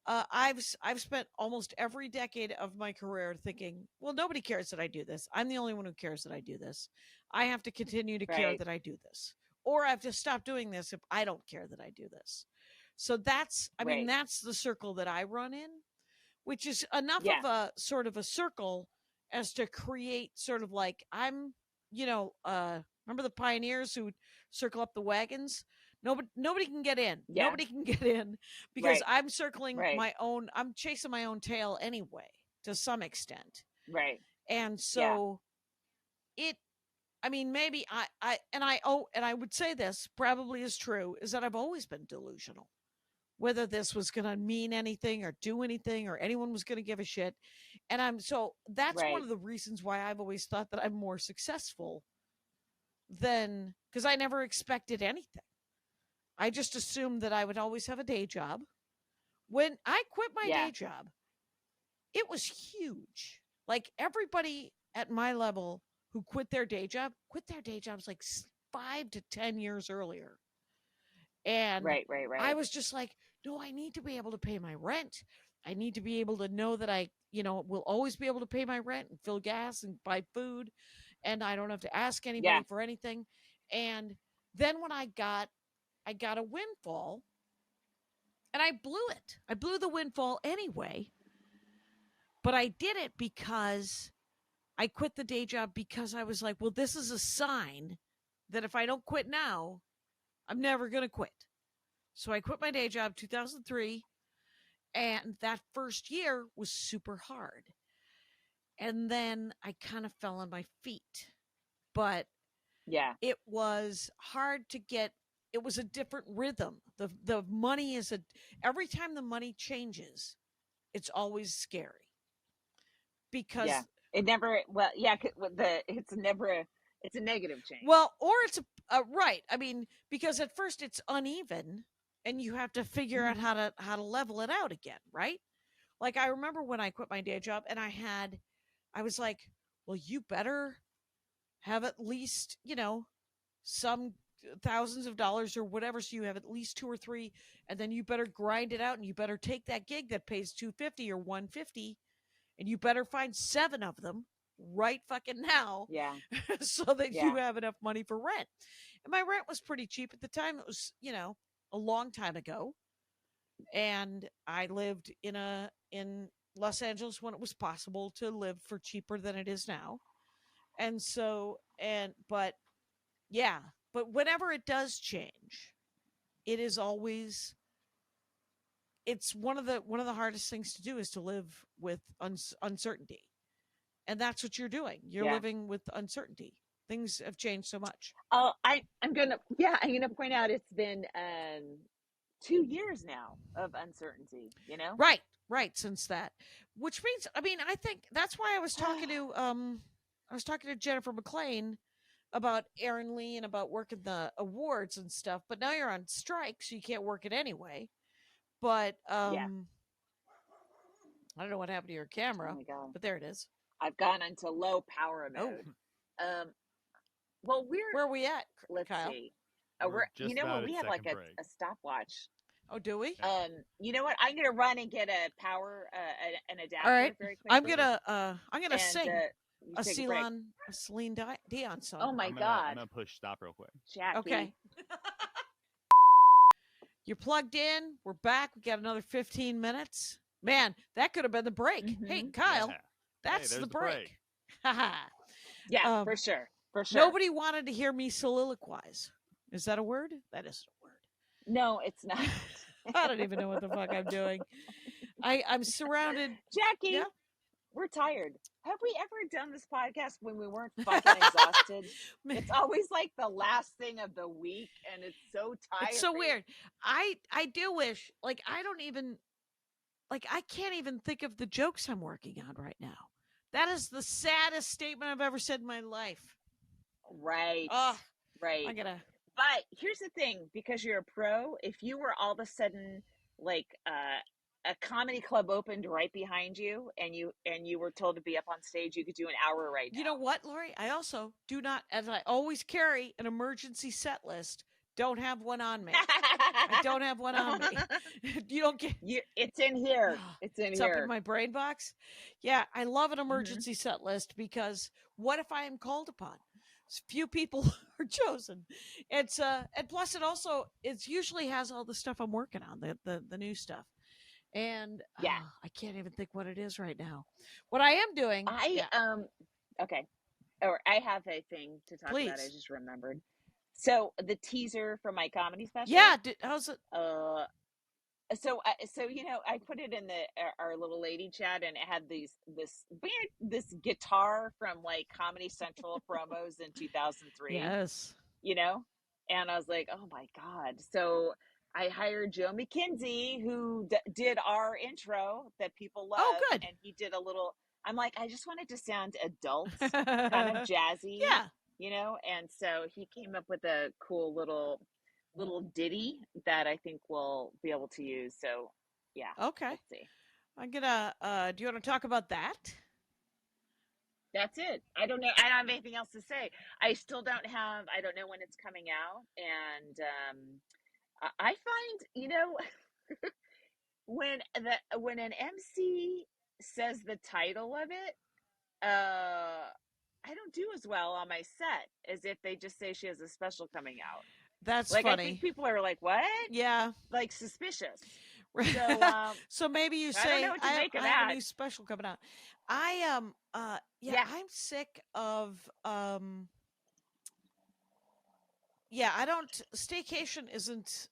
I've spent almost every decade of my career thinking, well, nobody cares that I do this. I'm the only one who cares that I do this. I have to continue to care that I do this, or I have to stop doing this if I don't care that I do this. So that's the circle that I run in, which is enough of a sort of a circle as to create sort of like remember the pioneers who circle up the wagons? Nobody can get in. Yeah. Nobody can get in because I'm circling my own. I'm chasing my own tail anyway, to some extent. Right. And so I mean, maybe I would say this probably is true, is that I've always been delusional. Whether this was going to mean anything or do anything or anyone was going to give a shit. And that's one of the reasons why I've always thought that I'm more successful than, because I never expected anything. I just assumed that I would always have a day job. When I quit my day job, it was huge. Like everybody at my level who quit their day jobs like 5 to 10 years earlier. And right. I was just like, no, I need to be able to pay my rent. I need to be able to know that I, will always be able to pay my rent and fill gas and buy food. And I don't have to ask anybody for anything. And then when I got a windfall, and I blew it. I blew the windfall anyway. But I did it because I quit the day job because I was like, well, this is a sign that if I don't quit now, I'm never going to quit. So I quit my day job 2003, and that first year was super hard. And then I kind of fell on my feet. But it was hard to get. It was a different rhythm. The money is every time the money changes, it's always scary. Because it never, it's a negative change. Well, or it's right. I mean, because at first it's uneven and you have to figure out how to level it out again, right? Like I remember when I quit my day job and I was like, well, you better have at least, some thousands of dollars or whatever, so you have at least 2 or 3, and then you better grind it out and you better take that gig that pays $250 or $150, and you better find 7 of them right fucking now, so that you have enough money for rent. And my rent was pretty cheap at the time. It was, a long time ago, and I lived in Los Angeles when it was possible to live for cheaper than it is now. And so, but whenever it does change, it is always, it's one of the hardest things to do is to live with uncertainty. And that's what you're doing. You're living with uncertainty. Things have changed so much. Oh, I'm gonna point out it's been 2 years now of uncertainty. Right. Since that, which means, I mean, I think that's why I was talking to Jennifer McLean about Aaron Lee and about working the awards and stuff. But now you're on strike, so you can't work it anyway. But I don't know what happened to your camera, but there it is. I've gone into low power mode. Well, where are we at, let's Kyle? see. We have like a stopwatch. Oh, do we? You know what? I'm gonna run and get a power an adapter. All right. Very quickly. I'm gonna sing a Celine Dion song. Oh my God! I'm gonna push stop real quick. Jackie. Okay. You're plugged in. We're back. We got another 15 minutes. Man, that could have been the break. Mm-hmm. Hey, Kyle, that's the break. Yeah, for sure. For sure. Nobody wanted to hear me soliloquize. Is that a word? That isn't a word. No, it's not. I don't even know what the fuck I'm doing. I'm surrounded. Jackie, we're tired. Have we ever done this podcast when we weren't fucking exhausted? It's always like the last thing of the week, and it's so tired. It's so weird. I do wish, like, I can't even think of the jokes I'm working on right now. That is the saddest statement I've ever said in my life. Right. Right. But here's the thing, because you're a pro, if you were all of a sudden like a comedy club opened right behind you and you were told to be up on stage, you could do an hour right now. You know what, Laurie? I also do not, as I always carry an emergency set list, don't have one on me. I don't have one on me. You don't get it's in here. It's up in my brain box. Yeah, I love an emergency set list because what if I am called upon? Few people are chosen. It's and plus it usually has all the stuff I'm working on, the new stuff. And I can't even think what it is right now. What I am doing, okay. Or I have a thing to talk about. I just remembered. So the teaser for my comedy special. Yeah, how's it? so I put it in our little lady chat, and it had this guitar from like Comedy Central promos in 2003. Yes. And I was like, oh my God. So I hired Joe McKenzie, who did our intro that people love. Oh, good. And he did I'm like, I just wanted to sound adult, kind of jazzy. Yeah. And so he came up with a cool little ditty that I think we'll be able to use. So yeah. Okay. Let's see. I'm gonna do you want to talk about that? That's it. I don't know. I don't have anything else to say. I don't know when it's coming out. And I find, when an MC says the title of it, I don't do as well on my set as if they just say she has a special coming out. That's like, funny. I think people are like, what? Yeah. Like suspicious. So, so maybe you say, I have a new special coming out. I'm sick of, I don't, staycation isn't,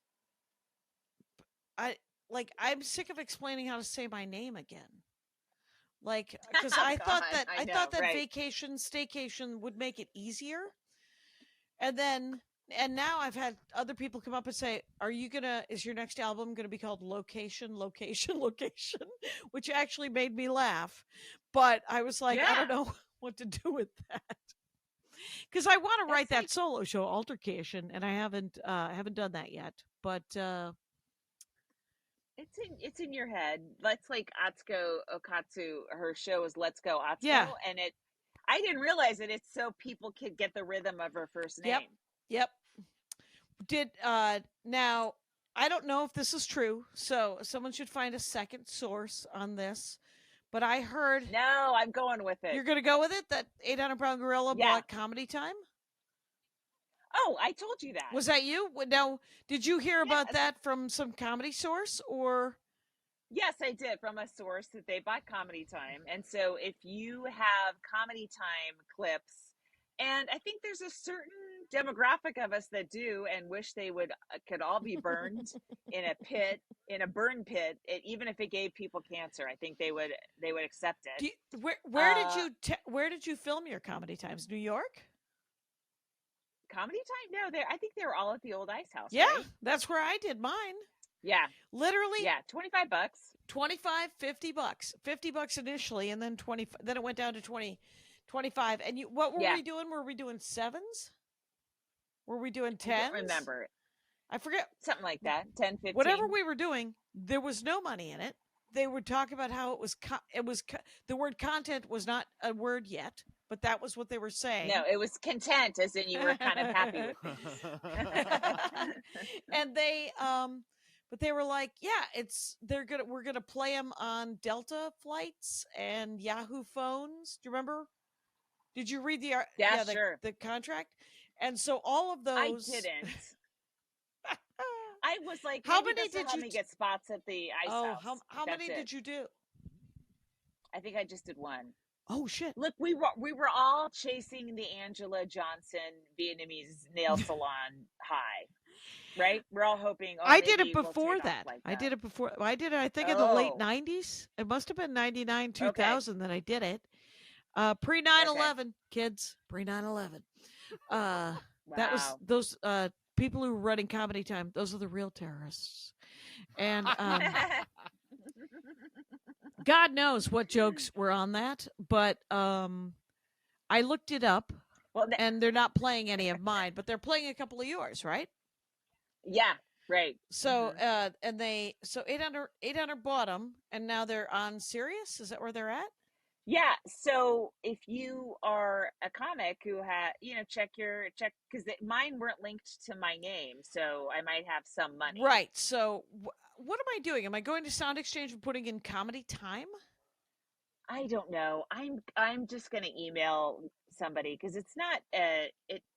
I'm sick of explaining how to say my name again. Like, because I thought that staycation would make it easier. And now I've had other people come up and say, is your next album going to be called Location, Location, Location? Which actually made me laugh. But I was like, I don't know what to do with that. Because I want to write that solo show, Altercation, and I haven't done that yet. But it's in your head. Let's like Atsuko Okatsu, her show is Let's Go Atsuko. Yeah. And I didn't realize it. It's so people could get the rhythm of her first name. Yep. Now, I don't know if this is true, so someone should find a second source on this. But I heard... No, I'm going with it. You're going to go with it? That 800-pound gorilla bought Comedy Time? Oh, I told you that. Was that you? Now, did you hear about that from some comedy source, or... Yes, I did, from a source that they bought Comedy Time. And so if you have Comedy Time clips, and I think there's a certain demographic of us that do and wish they could all be burned in a burn pit, even if it gave people cancer. I think they would accept it. Where did you film your Comedy Times? New York? Comedy Time? No, I think they were all at the old Ice House. Yeah, right? That's where I did mine. Yeah. Literally. Yeah, $25. $25, $50. $50 initially, and then then it went down to 25. And what were we doing? Were we doing 7s? Were we doing 10s? I don't remember. I forget. Something like that. 10, 15. Whatever we were doing, there was no money in it. They would talk about how the word content was not a word yet, but that was what they were saying. No, it was content, as in you were kind of happy with things. And but they were like, we're gonna play them on Delta flights and Yahoo phones. Do you remember? Did you read the contract? And so all of those. I didn't. I was like, how many did you get spots at the Ice House? How many did you do? I think I just did one. Oh shit! Look, we were all chasing the Angela Johnson Vietnamese nail salon high. Right? We're all hoping. I did it before that. I did it before. I did it, I think, in the late 90s. It must have been 99, 2000 that I did it. Pre 9/11, kids. Pre 9/11. That was those people who were running Comedy Time. Those are the real terrorists. And God knows what jokes were on that, but I looked it up, and they're not playing any of mine, but they're playing a couple of yours, right? Yeah, right. So, and 800 bought them, and now they're on Sirius. Is that where they're at? Yeah. So if you are a comic who check because mine weren't linked to my name, so I might have some money. Right. So what am I doing? Am I going to Sound Exchange and putting in Comedy Time? I don't know. I'm just going to email somebody because it's not.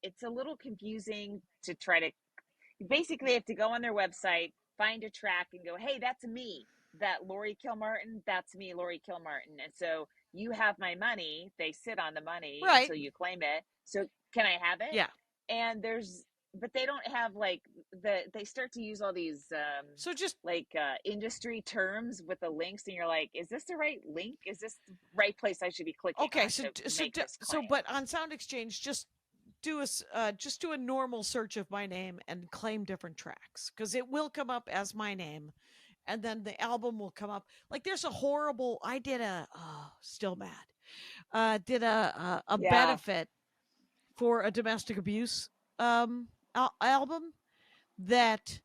It's a little confusing to try to. You basically have to go on their website, find a track, and go, hey, that's me. That Laurie Kilmartin, that's me, Laurie Kilmartin. And so you have my money. They sit on the money until you claim it. So can I have it? Yeah. And there's they don't have like they start to use all these so just like industry terms with the links, and you're like, is this the right link? Is this the right place I should be clicking okay. on So to make this claim? but on Sound Exchange, just do a normal search of my name and claim different tracks, because it will come up as my name, and then the album will come up. Like there's a horrible. I did still mad. Did a benefit for a domestic abuse album that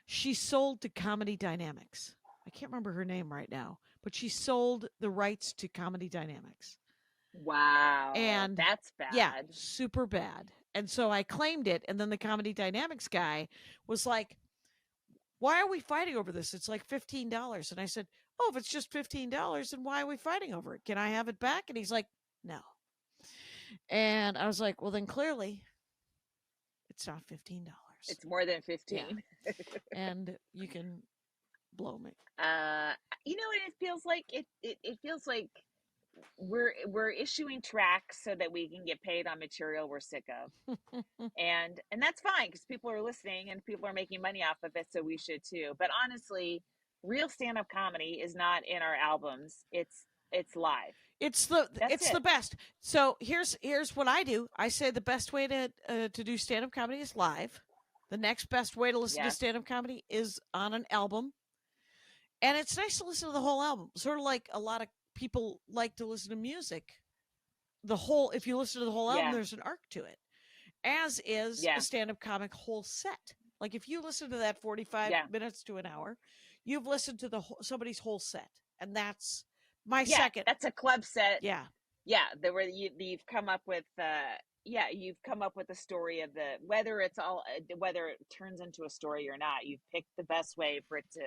she sold to Comedy Dynamics. I can't remember her name right now, but she sold the rights to Comedy Dynamics. Wow. And that's bad. Yeah, super bad. And so I claimed it, and then the Comedy Dynamics guy was like, why are we fighting over this? It's like $15. And I said, oh, if it's just $15, then why are we fighting over it? Can I have it back? And he's like, no. And I was like, well, then clearly it's not $15. It's more than 15. Yeah. And you can blow me. And it feels like it feels like we're issuing tracks so that we can get paid on material we're sick of. and that's fine, because people are listening and people are making money off of it, so we should too. But honestly, real stand-up comedy is not in our albums. It's live. It's the best. So here's what I do. I say the best way to do stand-up comedy is live. The next best way to listen to stand-up comedy is on an album. And it's nice to listen to the whole album. Sort of like a lot of people like to listen to music. If you listen to the whole album, there's an arc to it. As is a stand-up comic whole set. Like if you listen to that 45 minutes to an hour, you've listened to somebody's whole set. And that's my second. That's a club set. Yeah. Yeah. You've come up with you've come up with the story of whether it turns into a story or not. You've picked the best way for it to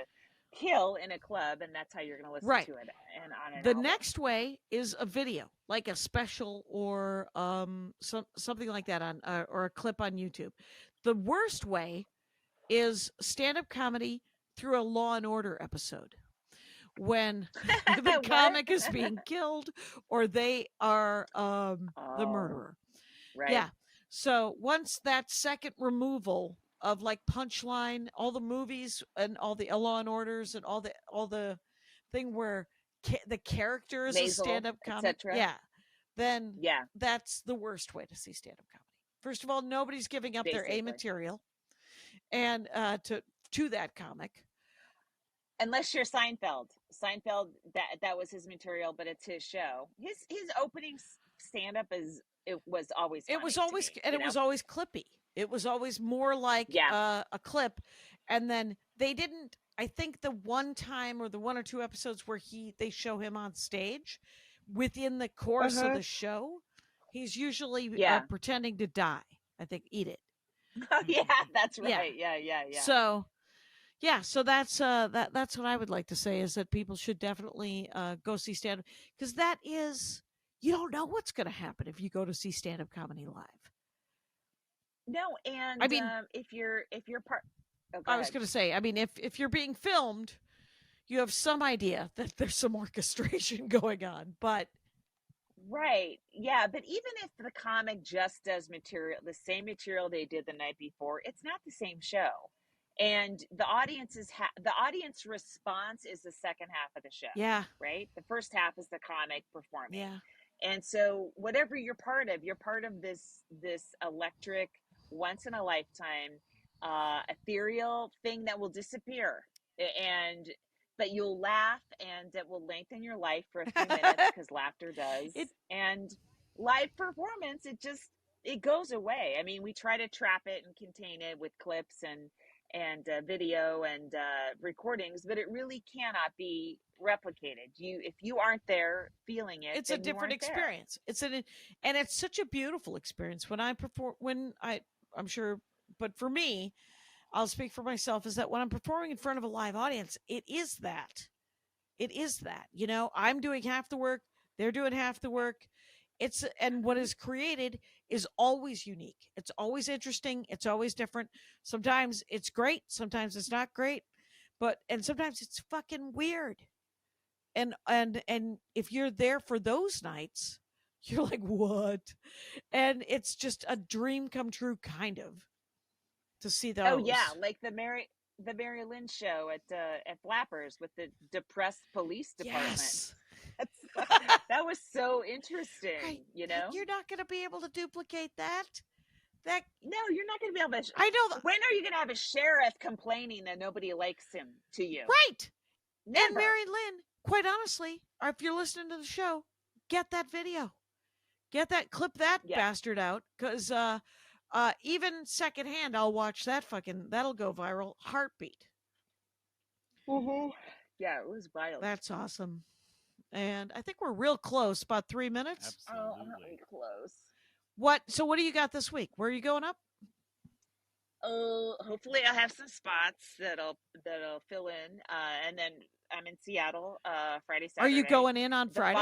kill in a club, and that's how you're going to listen to it. And on the album. Next way is a video, like a special or something like that or a clip on YouTube. The worst way is stand-up comedy through a Law and Order episode, when the comic is being killed or they are the murderer. Right. Yeah. So once that second removal of like Punchline, all the movies and all the Law and Orders and all the thing where the character is a stand-up comic, then that's the worst way to see stand-up comedy. First of all, nobody's giving up their A material and to that comic. Unless you're Seinfeld. Seinfeld, that was his material, but it's his show. His opening stand-up was always funny. It was always it was always clippy. It was always more like a clip. And then they didn't, I think the one time or the one or two episodes where they show him on stage, within the course of the show, he's usually pretending to die. I think eat it. Oh yeah, that's right. Yeah. So that's that's what I would like to say, is that people should definitely go see stand-up, because that is, you don't know what's going to happen if you go to see stand-up comedy live. No, and I mean, if you're part, I was going to say, I mean, if you're being filmed, you have some idea that there's some orchestration going on, but right, yeah. But even if the comic just does the same material they did the night before, it's not the same show, and the audience response is the second half of the show. Yeah, right. The first half is the comic performing. Yeah, and so whatever you're part of this electric, once in a lifetime, ethereal thing that will disappear, but you'll laugh, and it will lengthen your life for a few minutes, because laughter does. And live performance, it goes away. I mean, we try to trap it and contain it with clips and video and recordings, but it really cannot be replicated. If you aren't there feeling it, it's a different experience. And it's such a beautiful experience when I perform. I'm sure, but for me, I'll speak for myself, is that when I'm performing in front of a live audience, it is that. I'm doing half the work, they're doing half the work. And what is created is always unique. It's always interesting. It's always different. Sometimes it's great. Sometimes it's not great, and sometimes it's fucking weird. And if you're there for those nights, You're like, what? And it's just a dream come true, kind of, to see those. Oh yeah, like the Mary Lynn show at Flappers with the depressed police department. Yes. That was so interesting. Right. You know, you're not going to be able to duplicate that. No, you're not going to be able to. I know. When are you going to have a sheriff complaining that nobody likes him to you? Right. Never. And Mary Lynn, quite honestly, or if you're listening to the show, get that video. Get that, clip that bastard out, because even secondhand, I'll watch that that'll go viral. Heartbeat. Mm-hmm. Yeah, it was wild. That's awesome. And I think we're real close, about 3 minutes. Absolutely. Oh, I'm close. So what do you got this week? Where are you going up? Oh, hopefully I'll have some spots that'll fill in. And then I'm in Seattle, Friday, Saturday. Are you going in on Friday?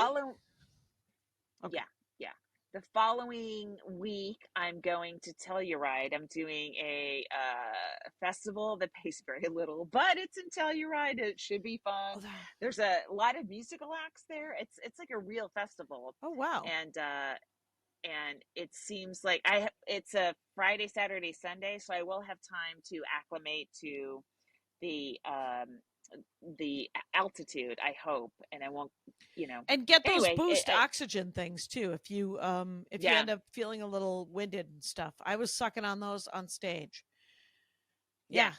Okay. Yeah. The following week, I'm going to Telluride. I'm doing a festival that pays very little, but it's in Telluride. It should be fun. There's a lot of musical acts there. It's like a real festival. Oh wow! And it seems like it's a Friday, Saturday, Sunday, so I will have time to acclimate to the altitude, I hope, and I won't, and get those boost oxygen things too. If you you end up feeling a little winded and stuff, I was sucking on those on stage. Yeah.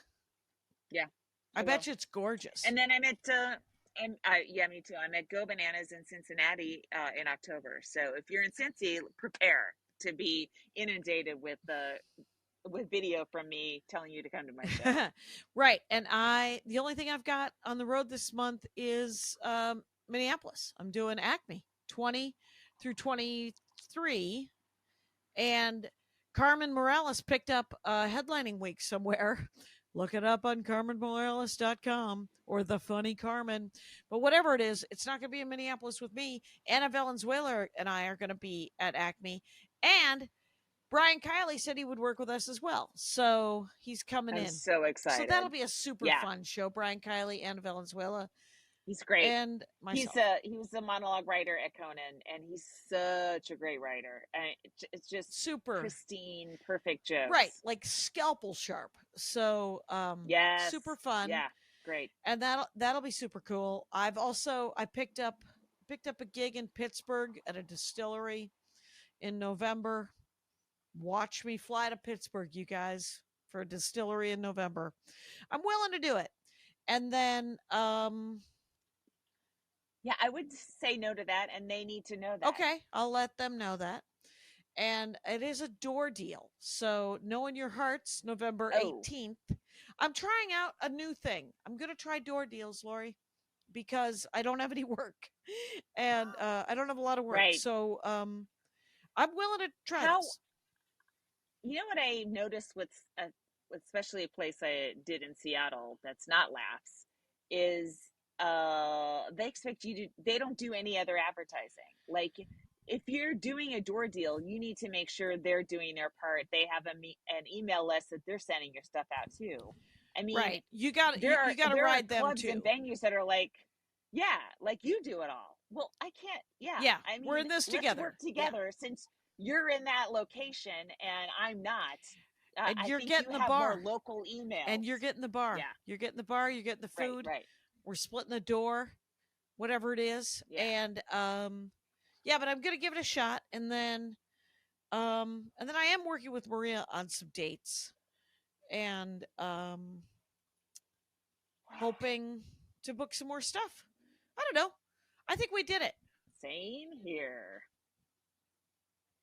I bet you it's gorgeous. And then I'm at me too. I'm at Go Bananas in Cincinnati in October. So if you're in Cincy, prepare to be inundated with video from me telling you to come to my show. Right. And the only thing I've got on the road this month is Minneapolis. I'm doing Acme 20 through 23. And Carmen Morales picked up a headlining week somewhere. Look it up on CarmenMorales.com or The Funny Carmen. But whatever it is, it's not going to be in Minneapolis with me. Anna Valenzuela and I are going to be at Acme. And Brian Kiley said he would work with us as well. So he's coming in. I'm so excited. So that'll be a super fun show. Brian Kiley, Anna Valenzuela. He's great. And myself. He was a monologue writer at Conan, and he's such a great writer. And it's just super pristine, perfect jokes. Right, like scalpel sharp. So super fun. Yeah, great. And that'll be super cool. I picked up a gig in Pittsburgh at a distillery in November. Watch me fly to Pittsburgh, you guys, for a distillery in November. I'm willing to do it. And then yeah, I would say no to that, and they need to know that. Okay, I'll let them know that. And it is a door deal. So Know in Your Hearts, November 18th. I'm trying out a new thing. I'm going to try door deals, Laurie, because I don't have any work. And I don't have a lot of work. Right. So I'm willing to try this. You know what I noticed with especially a place I did in Seattle that's not Laughs is they expect they don't do any other advertising. Like if you're doing a door deal, you need to make sure they're doing their part. They have an email list that they're sending your stuff out to. I mean, right. You got to ride them clubs too. And venues that are like, like you do it all. Well, I can't. Yeah. I mean, we're in this together. Work together since you're in that location and I'm not. And you're getting the bar. More local emails. And you're getting the bar. Yeah. You're getting the bar. You're getting the food. Right. We're splitting the door, whatever it is. Yeah. And but I'm gonna give it a shot. And then I am working with Maria on some dates, and hoping to book some more stuff. I don't know. I think we did it. Same here.